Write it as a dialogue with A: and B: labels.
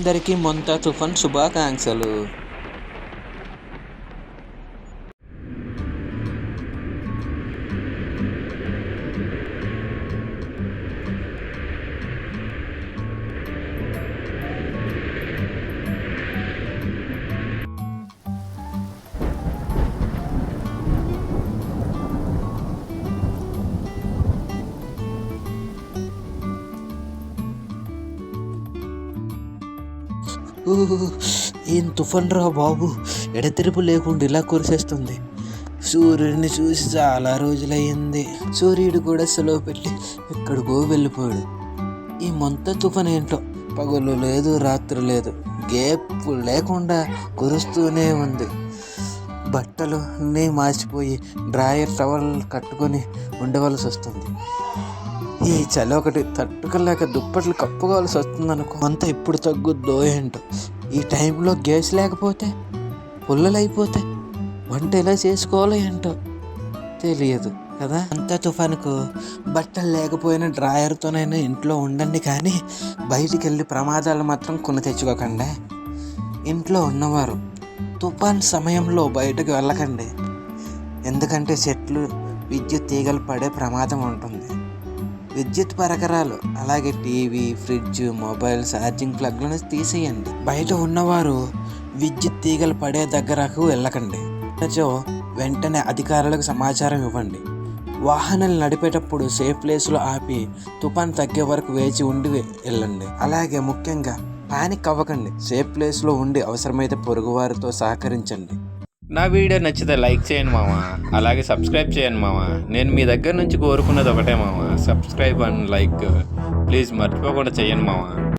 A: అందరికీ మొంతా తుఫాన్ శుభాకాంక్షలు. ఏం తుఫాన్ రా బాబు, ఎడతెరిపి లేకుండా ఇలా కురిసేస్తుంది. సూర్యుడిని చూసి చాలా రోజులయ్యింది. సూర్యుడు కూడా సెలవు పెట్టి ఎక్కడికో వెళ్ళిపోయాడు. ఈ మొంతా తుఫాన్ ఏంటో పగలు లేదు రాత్రి లేదు, గ్యాప్ లేకుండా కురుస్తూనే ఉంది. బట్టలు అన్నీ మార్చిపోయి డ్రాయర్ టవల్ కట్టుకొని ఉండవలసి వస్తుంది. ఈ చలి ఒకటి తట్టుకోలేక దుప్పట్లు కప్పుకోవాల్సి వస్తుంది అనుకో. అంతా ఎప్పుడు తగ్గుద్దో ఏంటో. ఈ టైంలో గ్యాస్ లేకపోతే పుల్లలు అయిపోతే వంట ఎలా చేసుకోవాలో ఏంటో తెలియదు కదా. అంతా తుఫానుకు బట్టలు లేకపోయినా డ్రాయర్తోనైనా ఇంట్లో ఉండండి, కానీ బయటికి వెళ్ళి ప్రమాదాలు మాత్రం కొని తెచ్చుకోకండి. ఇంట్లో ఉన్నవారు తుఫాన్ సమయంలో బయటకు వెళ్ళకండి, ఎందుకంటే చెట్లు విద్యుత్ తీగలు పడే ప్రమాదం ఉంటుంది. విద్యుత్ పరికరాలు అలాగే టీవీ, ఫ్రిడ్జ్, మొబైల్ ఛార్జింగ్ ప్లగ్లను తీసేయండి. బయట ఉన్నవారు విద్యుత్ తీగలు పడే దగ్గరకు వెళ్ళకండి. వెంటనే అధికారులకు సమాచారం ఇవ్వండి. వాహనాలు నడిపేటప్పుడు సేఫ్ ప్లేస్లో ఆపి తుఫాన్ తగ్గే వరకు వేచి ఉండి వెళ్ళండి. అలాగే ముఖ్యంగా పానిక్ అవ్వకండి. సేఫ్ ప్లేస్లో ఉండి అవసరమైతే పొరుగువారితో సహకరించండి.
B: నా వీడియో నచ్చితే లైక్ చేయండి మామ, అలాగే సబ్స్క్రైబ్ చేయండి మామ. నేను మీ దగ్గర నుంచి కోరుకున్నది ఒకటే మామ, సబ్స్క్రైబ్ అండ్ లైక్ ప్లీజ్ మర్చిపోకుండా చేయండి మామ.